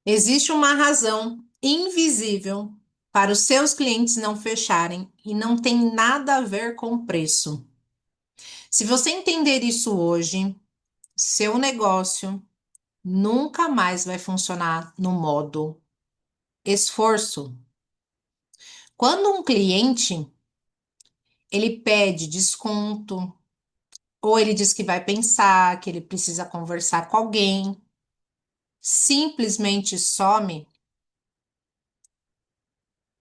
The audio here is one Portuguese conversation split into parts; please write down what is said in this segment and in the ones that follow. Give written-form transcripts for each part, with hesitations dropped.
Existe uma razão invisível para os seus clientes não fecharem e não tem nada a ver com preço. Se você entender isso hoje, seu negócio nunca mais vai funcionar no modo esforço. Quando um cliente ele pede desconto ou ele diz que vai pensar, que ele precisa conversar com alguém, simplesmente some,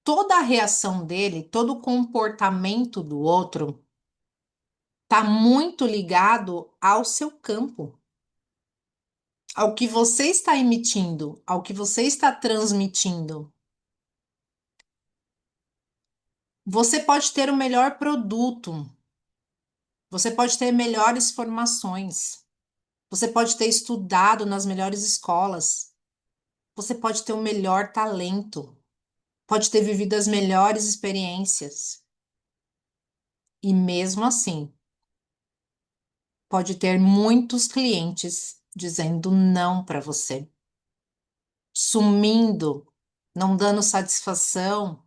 toda a reação dele, todo o comportamento do outro está muito ligado ao seu campo, ao que você está emitindo, ao que você está transmitindo. Você pode ter o melhor produto, você pode ter melhores formações, você pode ter estudado nas melhores escolas, você pode ter o melhor talento, pode ter vivido as melhores experiências. E mesmo assim, pode ter muitos clientes dizendo não para você, sumindo, não dando satisfação.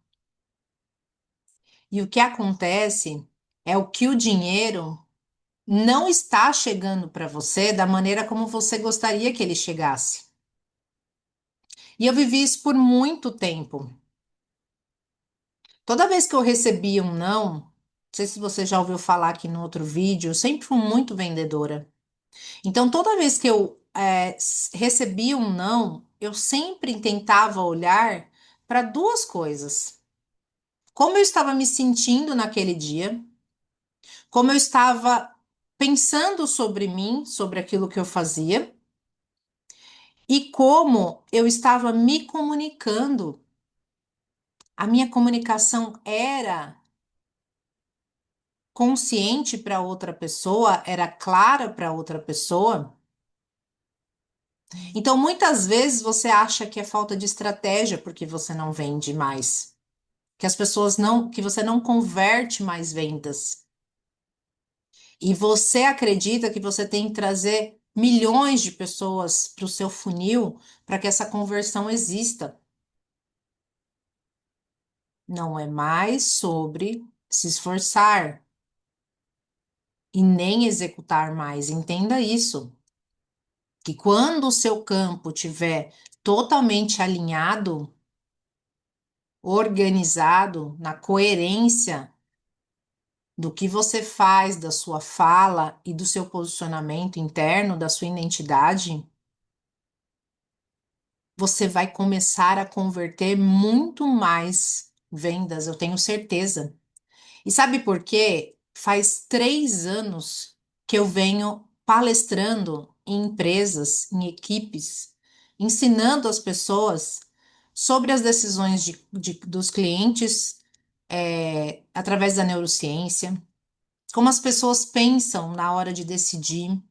E o que acontece é o que o dinheiro não está chegando para você da maneira como você gostaria que ele chegasse. E eu vivi isso por muito tempo. Toda vez que eu recebia um não sei se você já ouviu falar aqui no outro vídeo, eu sempre fui muito vendedora. Então, toda vez que eu recebia um não, eu sempre tentava olhar para duas coisas. Como eu estava me sentindo naquele dia, como eu estava pensando sobre mim, sobre aquilo que eu fazia, e como eu estava me comunicando. A minha comunicação era consciente para outra pessoa, era clara para outra pessoa. Então, muitas vezes você acha que é falta de estratégia porque você não vende mais, que as pessoas não, que você não converte mais vendas. E você acredita que você tem que trazer milhões de pessoas para o seu funil para que essa conversão exista. Não é mais sobre se esforçar e nem executar mais. Entenda isso. Que quando o seu campo tiver totalmente alinhado, organizado, na coerência do que você faz, da sua fala e do seu posicionamento interno, da sua identidade, você vai começar a converter muito mais vendas, eu tenho certeza. E sabe por quê? Faz 3 anos que eu venho palestrando em empresas, em equipes, ensinando as pessoas sobre as decisões dos clientes, através da neurociência, como as pessoas pensam na hora de decidir,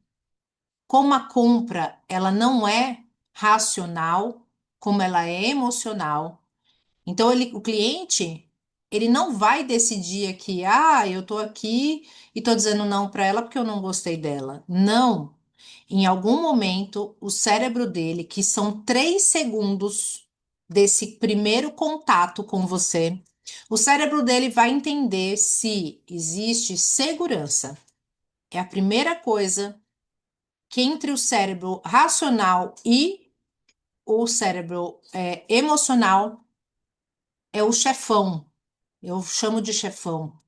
como a compra ela não é racional, como ela é emocional. Então, o cliente, ele não vai decidir aqui, eu tô aqui e tô dizendo não para ela porque eu não gostei dela. Não. Em algum momento, o cérebro dele, que são 3 segundos desse primeiro contato com você, o cérebro dele vai entender se existe segurança. É a primeira coisa que entre o cérebro racional e o cérebro emocional é o chefão. Eu chamo de chefão,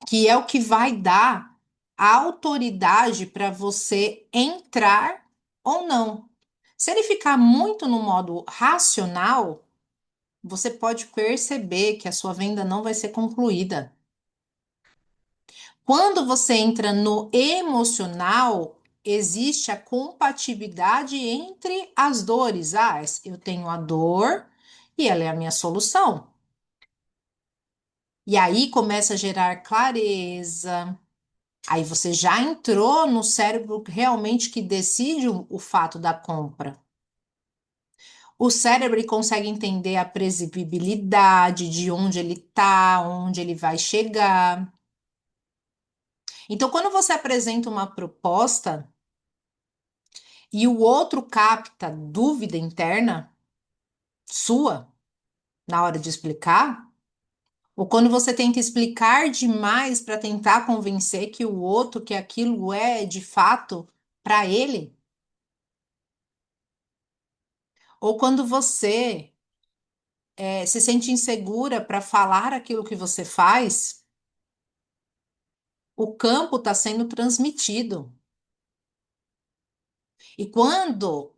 que é o que vai dar a autoridade para você entrar ou não. Se ele ficar muito no modo racional, você pode perceber que a sua venda não vai ser concluída. Quando você entra no emocional, existe a compatibilidade entre as dores. Eu tenho a dor e ela é a minha solução. E aí começa a gerar clareza. Aí você já entrou no cérebro realmente que decide o fato da compra. O cérebro ele consegue entender a previsibilidade de onde ele está, onde ele vai chegar. Então, quando você apresenta uma proposta e o outro capta dúvida interna, sua na hora de explicar? Ou quando você tenta explicar demais para tentar convencer que o outro, que aquilo é de fato para ele? Ou quando você se sente insegura para falar aquilo que você faz, o campo está sendo transmitido. E quando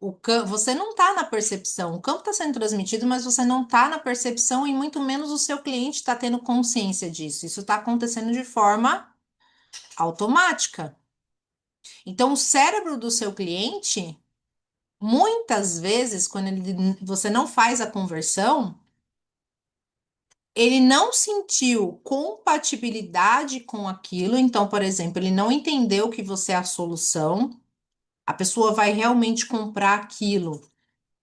você não está na percepção, o campo está sendo transmitido, mas você não está na percepção e muito menos o seu cliente está tendo consciência disso. Isso está acontecendo de forma automática. Então, o cérebro do seu cliente, muitas vezes, quando você não faz a conversão, ele não sentiu compatibilidade com aquilo. Então, por exemplo, ele não entendeu que você é a solução. A pessoa vai realmente comprar aquilo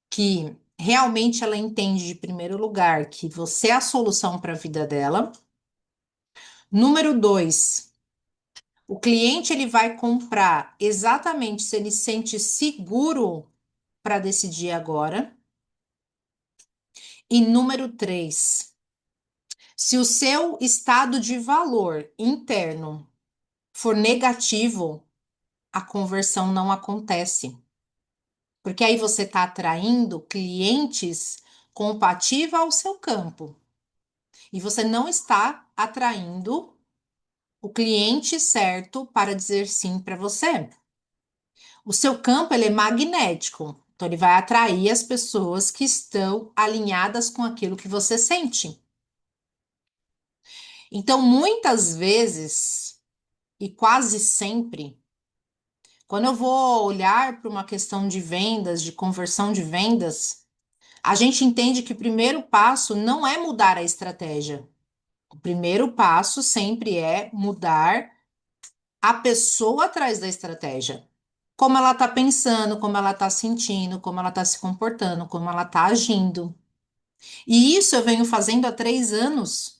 que realmente ela entende de primeiro lugar que você é a solução para a vida dela. Número dois, o cliente ele vai comprar exatamente se ele sente seguro para decidir agora. E número três, se o seu estado de valor interno for negativo, a conversão não acontece. Porque aí você está atraindo clientes compatíveis ao seu campo. E você não está atraindo o cliente certo para dizer sim para você. O seu campo ele é magnético, então ele vai atrair as pessoas que estão alinhadas com aquilo que você sente. Então, muitas vezes e quase sempre, quando eu vou olhar para uma questão de vendas, de conversão de vendas, a gente entende que o primeiro passo não é mudar a estratégia. O primeiro passo sempre é mudar a pessoa atrás da estratégia. Como ela está pensando, como ela está sentindo, como ela está se comportando, como ela está agindo. E isso eu venho fazendo há 3 anos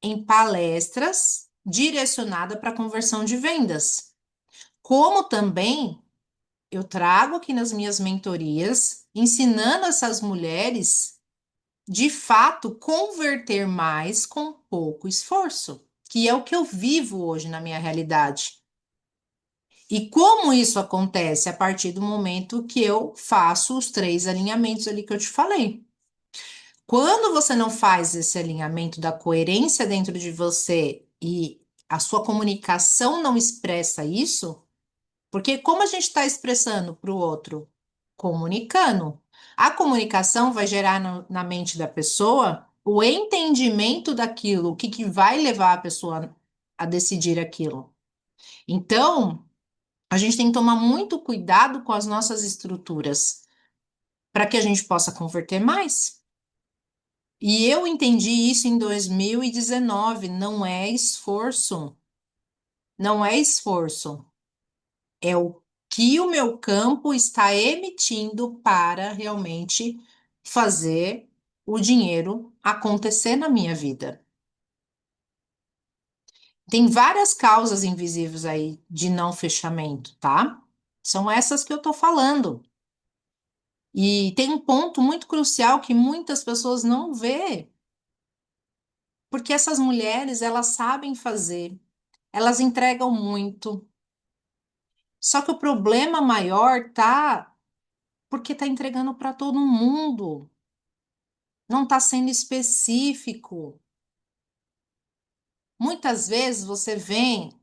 em palestras direcionadas para conversão de vendas. Como também eu trago aqui nas minhas mentorias, ensinando essas mulheres, de fato, converter mais com pouco esforço, que é o que eu vivo hoje na minha realidade. E como isso acontece? A partir do momento que eu faço os 3 alinhamentos ali que eu te falei. Quando você não faz esse alinhamento da coerência dentro de você e a sua comunicação não expressa isso, porque como a gente está expressando para o outro? Comunicando. A comunicação vai gerar na mente da pessoa o entendimento daquilo, o que, que vai levar a pessoa a decidir aquilo. Então, a gente tem que tomar muito cuidado com as nossas estruturas para que a gente possa converter mais. E eu entendi isso em 2019, não é esforço. Não é esforço. É o que o meu campo está emitindo para realmente fazer o dinheiro acontecer na minha vida. Tem várias causas invisíveis aí de não fechamento, tá? São essas que eu tô falando. E tem um ponto muito crucial que muitas pessoas não vê, porque essas mulheres, elas sabem fazer, elas entregam muito. Só que o problema maior tá porque tá entregando para todo mundo. Não está sendo específico. Muitas vezes você vem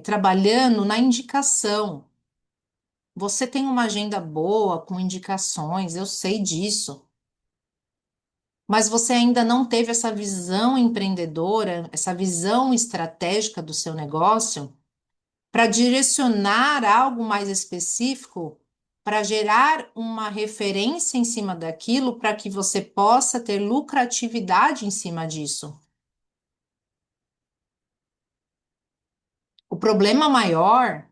trabalhando na indicação. Você tem uma agenda boa com indicações, eu sei disso. Mas você ainda não teve essa visão empreendedora, essa visão estratégica do seu negócio para direcionar algo mais específico, para gerar uma referência em cima daquilo, para que você possa ter lucratividade em cima disso. O problema maior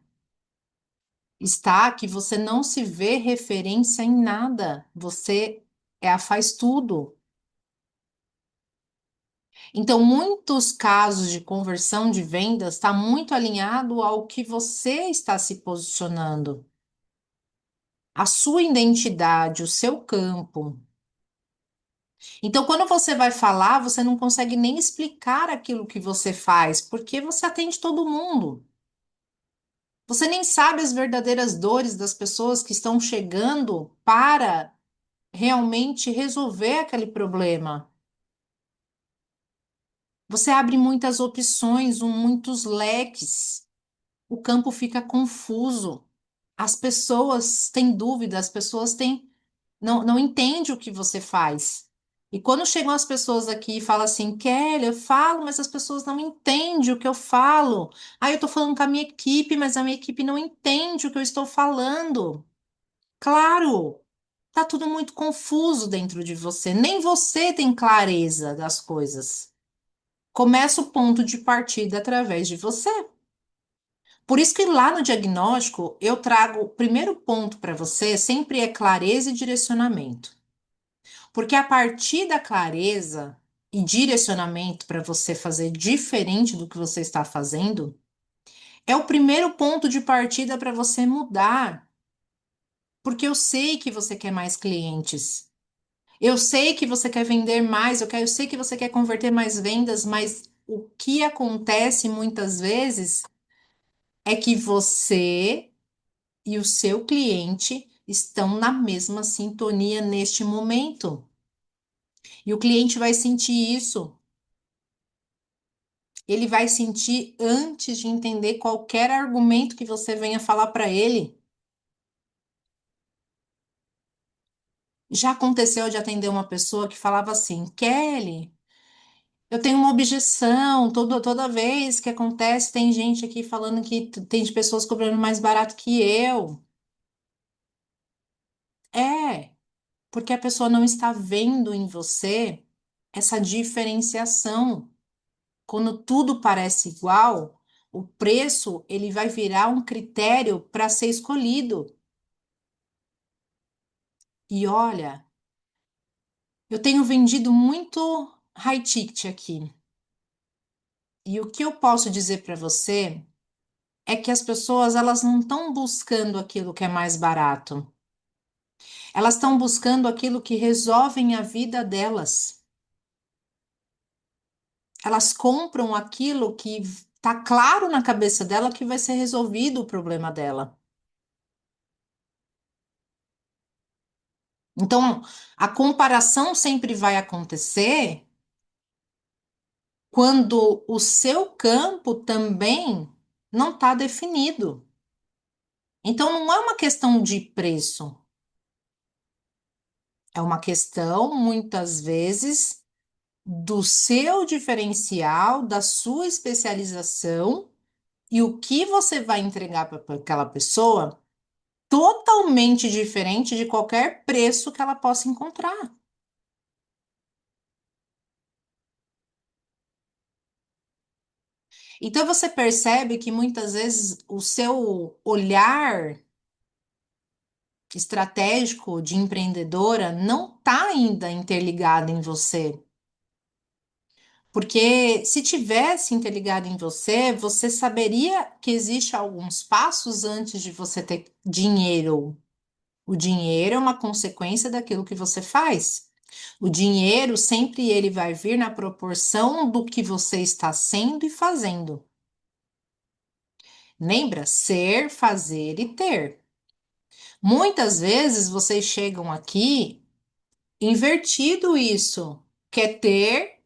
está que você não se vê referência em nada. Você faz tudo. Então, muitos casos de conversão de vendas está muito alinhado ao que você está se posicionando. A sua identidade, o seu campo. Então, quando você vai falar, você não consegue nem explicar aquilo que você faz, porque você atende todo mundo. Você nem sabe as verdadeiras dores das pessoas que estão chegando para realmente resolver aquele problema. Você abre muitas opções, muitos leques. O campo fica confuso. As pessoas têm dúvida, as pessoas têm, não entendem o que você faz. E quando chegam as pessoas aqui e falam assim, Kelly, eu falo, mas as pessoas não entendem o que eu falo. Ah, eu estou falando com a minha equipe, mas a minha equipe não entende o que eu estou falando. Claro, tá tudo muito confuso dentro de você. Nem você tem clareza das coisas. Começa o ponto de partida através de você. Por isso que lá no diagnóstico eu trago o primeiro ponto para você sempre é clareza e direcionamento. Porque a partir da clareza e direcionamento para você fazer diferente do que você está fazendo, é o primeiro ponto de partida para você mudar. Porque eu sei que você quer mais clientes. Eu sei que você quer vender mais, eu sei que você quer converter mais vendas, mas o que acontece muitas vezes é que você e o seu cliente estão na mesma sintonia neste momento. E o cliente vai sentir isso. Ele vai sentir antes de entender qualquer argumento que você venha falar para ele. Já aconteceu de atender uma pessoa que falava assim: Kelly, eu tenho uma objeção. Toda vez que acontece, tem gente aqui falando que tem de pessoas cobrando mais barato que eu. É, porque a pessoa não está vendo em você essa diferenciação. Quando tudo parece igual, o preço ele vai virar um critério para ser escolhido. E olha, eu tenho vendido muito high ticket aqui. E o que eu posso dizer para você é que as pessoas elas não estão buscando aquilo que é mais barato. Elas estão buscando aquilo que resolve a vida delas. Elas compram aquilo que está claro na cabeça dela que vai ser resolvido o problema dela. Então, a comparação sempre vai acontecer quando o seu campo também não está definido. Então, não é uma questão de preço, é uma questão, muitas vezes, do seu diferencial, da sua especialização e o que você vai entregar para aquela pessoa totalmente diferente de qualquer preço que ela possa encontrar. Então você percebe que muitas vezes o seu olhar estratégico de empreendedora não está ainda interligado em você. Porque se tivesse interligado em você, você saberia que existe alguns passos antes de você ter dinheiro. O dinheiro é uma consequência daquilo que você faz. O dinheiro sempre ele vai vir na proporção do que você está sendo e fazendo. Lembra? Ser, fazer e ter. Muitas vezes vocês chegam aqui invertido isso. Quer ter,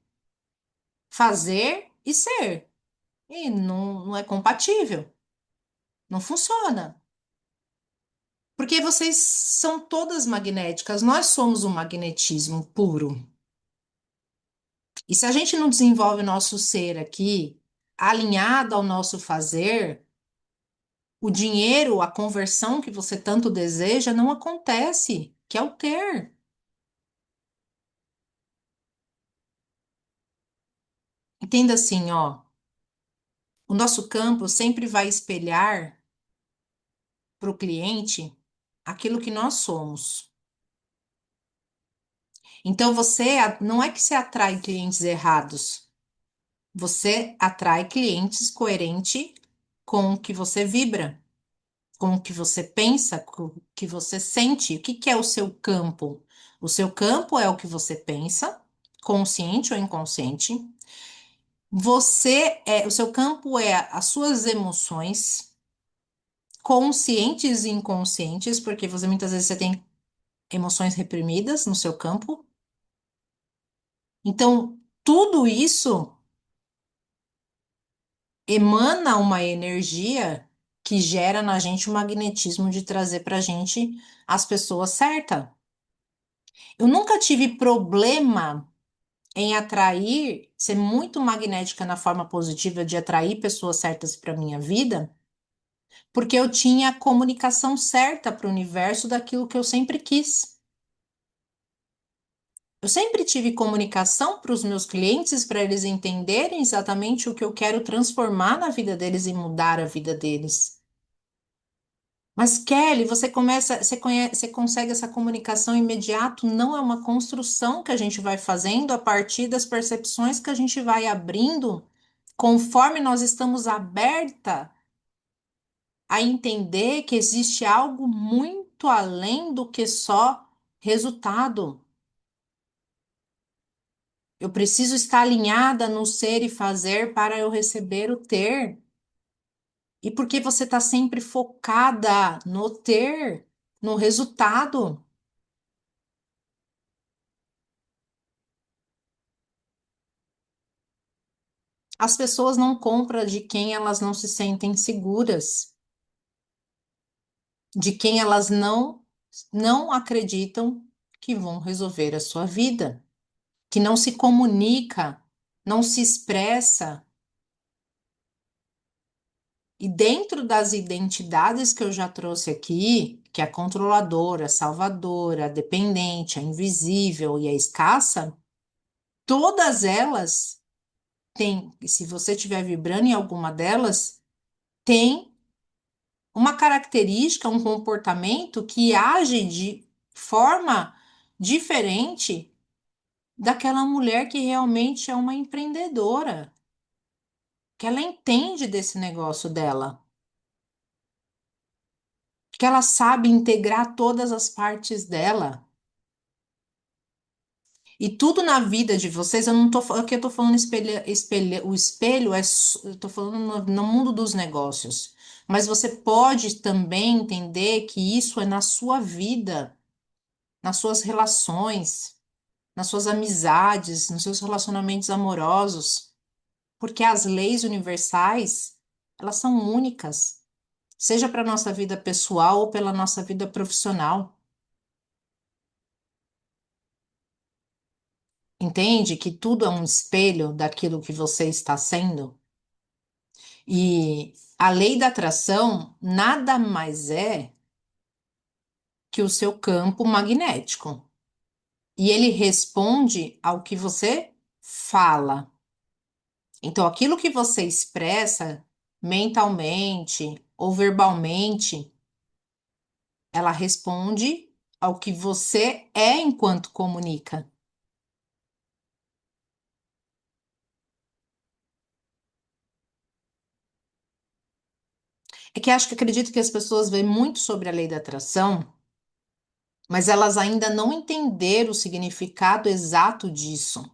fazer e ser. E não é compatível. Não funciona. Porque vocês são todas magnéticas. Nós somos um magnetismo puro. E se a gente não desenvolve o nosso ser aqui, alinhado ao nosso fazer, o dinheiro, a conversão que você tanto deseja, não acontece, que é o ter. Entenda assim, ó, o nosso campo sempre vai espelhar para o cliente aquilo que nós somos. Então você não é que você atrai clientes errados, você atrai clientes coerente com o que você vibra, com o que você pensa, com o que você sente. O que que é o seu campo? O seu campo é o que você pensa, consciente ou inconsciente. O seu campo é as suas emoções, conscientes e inconscientes, porque você muitas vezes você tem emoções reprimidas no seu campo. Então, tudo isso emana uma energia que gera na gente o magnetismo de trazer para a gente as pessoas certas. Eu nunca tive problema em atrair, ser muito magnética na forma positiva de atrair pessoas certas para minha vida, porque eu tinha a comunicação certa para o universo daquilo que eu sempre quis. Eu sempre tive comunicação para os meus clientes, para eles entenderem exatamente o que eu quero transformar na vida deles e mudar a vida deles. Mas, Kelly, você consegue essa comunicação imediato? Não é uma construção que a gente vai fazendo a partir das percepções que a gente vai abrindo, conforme nós estamos aberta a entender que existe algo muito além do que só resultado. Eu preciso estar alinhada no ser e fazer para eu receber o ter. E porque você está sempre focada no ter, no resultado. As pessoas não compram de quem elas não se sentem seguras, de quem elas não acreditam que vão resolver a sua vida, que não se comunica, não se expressa. E dentro das identidades que eu já trouxe aqui, que é a controladora, a salvadora, a dependente, a invisível e a escassa, todas elas têm, e se você estiver vibrando em alguma delas, tem uma característica, um comportamento que age de forma diferente daquela mulher que realmente é uma empreendedora, que ela entende desse negócio dela, que ela sabe integrar todas as partes dela. E tudo na vida de vocês, eu não tô, aqui eu tô falando o espelho eu tô falando no mundo dos negócios. Mas você pode também entender que isso é na sua vida, nas suas relações, nas suas amizades, nos seus relacionamentos amorosos, porque as leis universais, elas são únicas, seja para nossa vida pessoal ou pela nossa vida profissional. Entende que tudo é um espelho daquilo que você está sendo? E a lei da atração nada mais é que o seu campo magnético. E ele responde ao que você fala. Então, aquilo que você expressa mentalmente ou verbalmente, ela responde ao que você é enquanto comunica. É que acho que acredito que as pessoas veem muito sobre a lei da atração, mas elas ainda não entenderam o significado exato disso.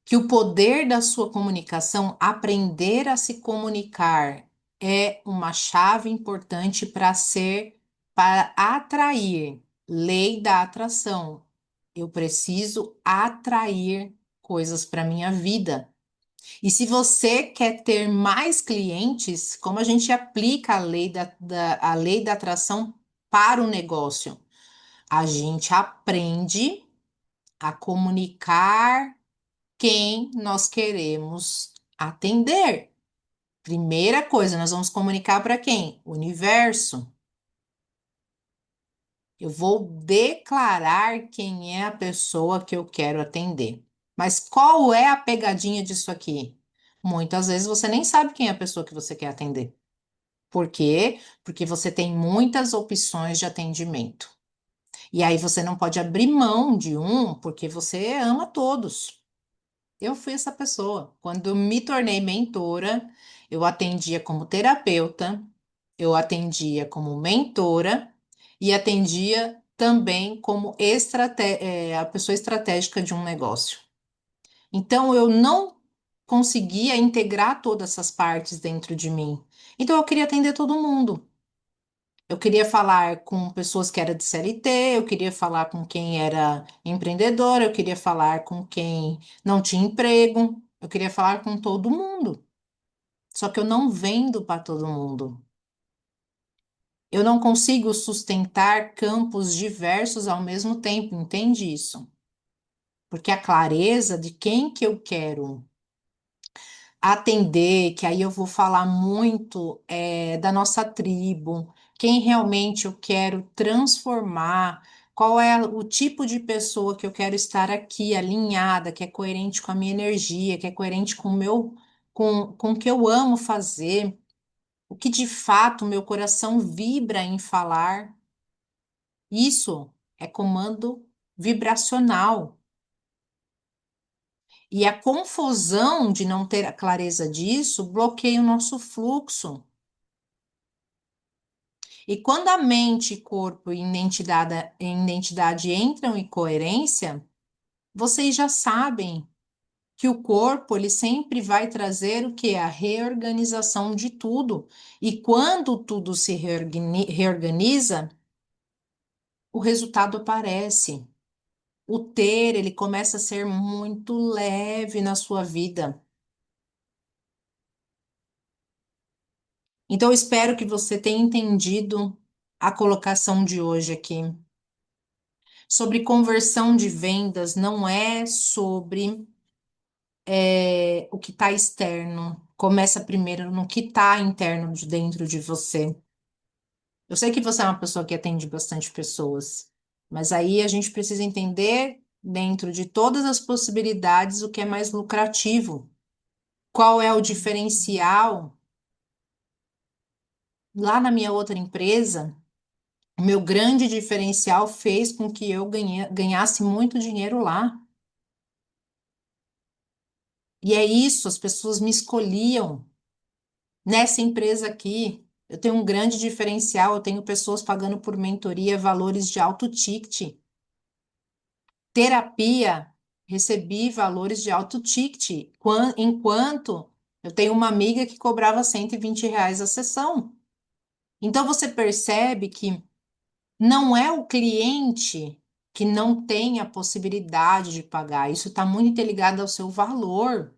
Que o poder da sua comunicação, aprender a se comunicar, é uma chave importante para atrair. Lei da atração. Eu preciso atrair coisas para minha vida. E se você quer ter mais clientes, como a gente aplica a lei da atração para o negócio? A gente aprende a comunicar quem nós queremos atender. Primeira coisa, nós vamos comunicar para quem? O universo. Eu vou declarar quem é a pessoa que eu quero atender. Mas qual é a pegadinha disso aqui? Muitas vezes você nem sabe quem é a pessoa que você quer atender. Por quê? Porque você tem muitas opções de atendimento. E aí você não pode abrir mão de um, porque você ama todos. Eu fui essa pessoa. Quando eu me tornei mentora, eu atendia como terapeuta, eu atendia como mentora e atendia também como a pessoa estratégica de um negócio. Então, eu não conseguia integrar todas essas partes dentro de mim. Então, eu queria atender todo mundo. Eu queria falar com pessoas que eram de CLT, eu queria falar com quem era empreendedor, eu queria falar com quem não tinha emprego, eu queria falar com todo mundo. Só que eu não vendo para todo mundo. Eu não consigo sustentar campos diversos ao mesmo tempo, entende isso? Porque a clareza de quem que eu quero atender, que aí eu vou falar muito da nossa tribo, quem realmente eu quero transformar, qual é o tipo de pessoa que eu quero estar aqui alinhada, que é coerente com a minha energia, que é coerente com o meu, com o que eu amo fazer, o que de fato meu coração vibra em falar. Isso é comando vibracional. E a confusão de não ter a clareza disso bloqueia o nosso fluxo. E quando a mente, corpo e identidade entram em coerência, vocês já sabem que o corpo ele sempre vai trazer o que é a reorganização de tudo. E quando tudo se reorganiza, o resultado aparece. O ter, ele começa a ser muito leve na sua vida. Então, eu espero que você tenha entendido a colocação de hoje aqui. Sobre conversão de vendas, não é sobre o que está externo. Começa primeiro no que está interno de dentro de você. Eu sei que você é uma pessoa que atende bastante pessoas, mas aí a gente precisa entender, dentro de todas as possibilidades, o que é mais lucrativo. Qual é o diferencial? Lá na minha outra empresa, o meu grande diferencial fez com que eu ganhasse muito dinheiro lá. E é isso, as pessoas me escolhiam. Nessa empresa aqui, eu tenho um grande diferencial, eu tenho pessoas pagando por mentoria valores de alto ticket. Terapia, recebi valores de alto ticket, enquanto eu tenho uma amiga que cobrava R$ 120 a sessão. Então você percebe que não é o cliente que não tem a possibilidade de pagar, isso está muito interligado ao seu valor,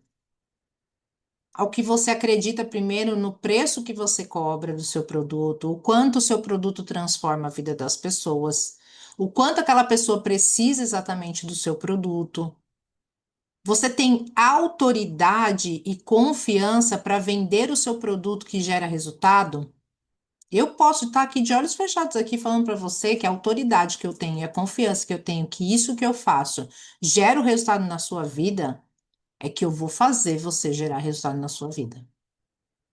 ao que você acredita primeiro no preço que você cobra do seu produto, o quanto o seu produto transforma a vida das pessoas, o quanto aquela pessoa precisa exatamente do seu produto. Você tem autoridade e confiança para vender o seu produto que gera resultado? Eu posso estar aqui de olhos fechados aqui falando para você que a autoridade que eu tenho e a confiança que eu tenho que isso que eu faço gera o resultado na sua vida, é que eu vou fazer você gerar resultado na sua vida.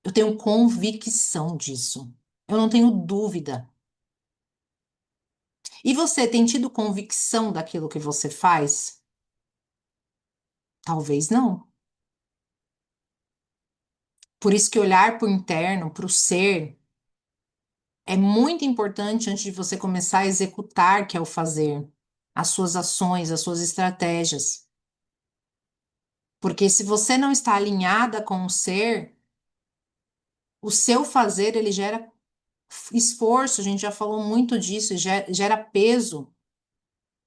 Eu tenho convicção disso. Eu não tenho dúvida. E você tem tido convicção daquilo que você faz? Talvez não. Por isso que olhar para o interno, para o ser, é muito importante antes de você começar a executar, que é o fazer, as suas ações, as suas estratégias. Porque se você não está alinhada com o ser, o seu fazer ele gera esforço, a gente já falou muito disso, gera peso.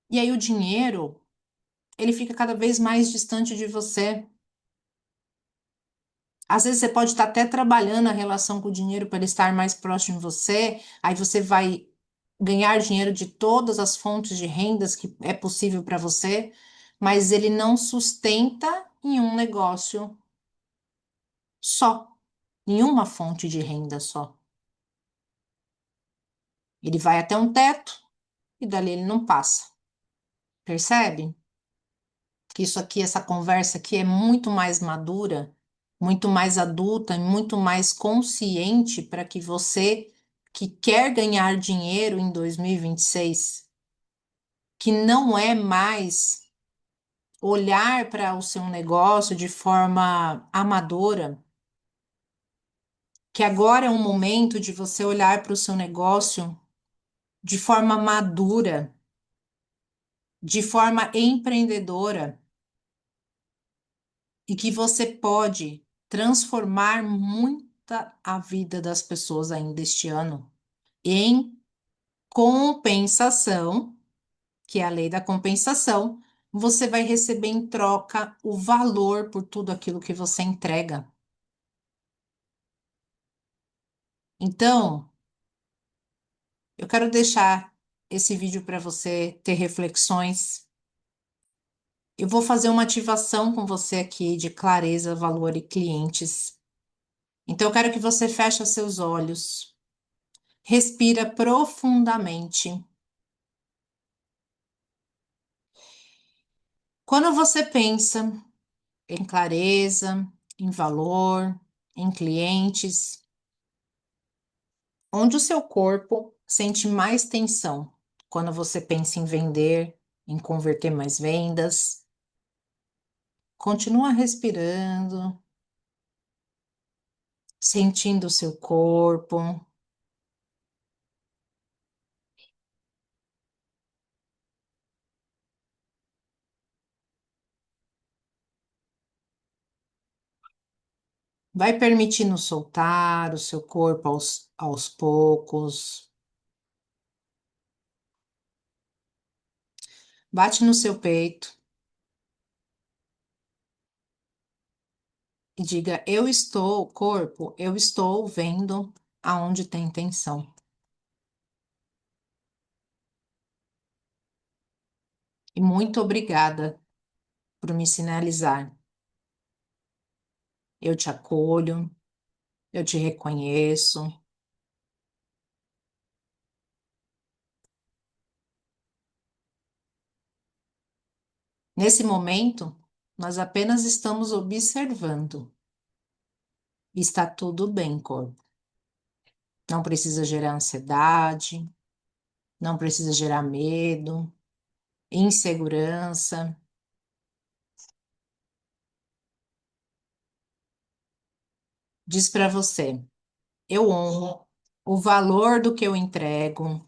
E aí o dinheiro, ele fica cada vez mais distante de você. Às vezes você pode estar até trabalhando a relação com o dinheiro para ele estar mais próximo de você, aí você vai ganhar dinheiro de todas as fontes de rendas que é possível para você, mas ele não sustenta em um negócio só, em uma fonte de renda só. Ele vai até um teto e dali ele não passa. Percebe? Que isso aqui, essa conversa aqui é muito mais madura, muito mais adulta e muito mais consciente para que você que quer ganhar dinheiro em 2026, que não é mais olhar para o seu negócio de forma amadora, que agora é um momento de você olhar para o seu negócio de forma madura, de forma empreendedora e que você pode transformar muita a vida das pessoas ainda este ano. Em compensação, que é a lei da compensação, você vai receber em troca o valor por tudo aquilo que você entrega. Então, eu quero deixar esse vídeo para você ter reflexões. Eu vou fazer uma ativação com você aqui de clareza, valor e clientes. Então, eu quero que você feche seus olhos, respira profundamente. Quando você pensa em clareza, em valor, em clientes, onde o seu corpo sente mais tensão? Quando você pensa em vender, em converter mais vendas, continua respirando, sentindo o seu corpo. Vai permitindo soltar o seu corpo aos poucos. Bate no seu peito e diga: Eu estou, corpo, eu estou vendo aonde tem tensão. E muito obrigada por me sinalizar. Eu te acolho, eu te reconheço. Nesse momento, nós apenas estamos observando. Está tudo bem, corpo. Não precisa gerar ansiedade, não precisa gerar medo, insegurança. Diz para você: eu honro o valor do que eu entrego,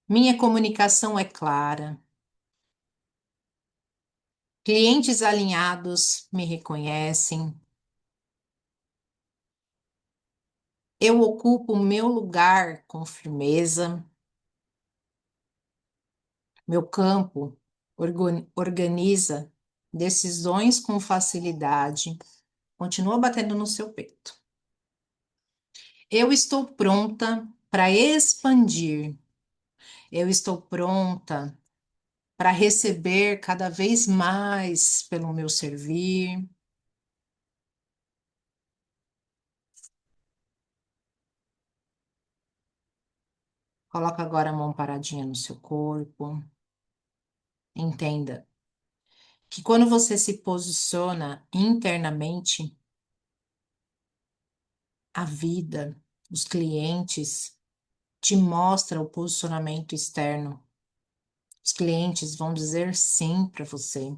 minha comunicação é clara, clientes alinhados me reconhecem, eu ocupo o meu lugar com firmeza, meu campo organiza decisões com facilidade. Continua batendo no seu peito. Eu estou pronta para expandir. Eu estou pronta para receber cada vez mais pelo meu servir. Coloca agora a mão paradinha no seu corpo. Entenda que quando você se posiciona internamente, a vida, os clientes te mostra o posicionamento externo. Os clientes vão dizer sim para você.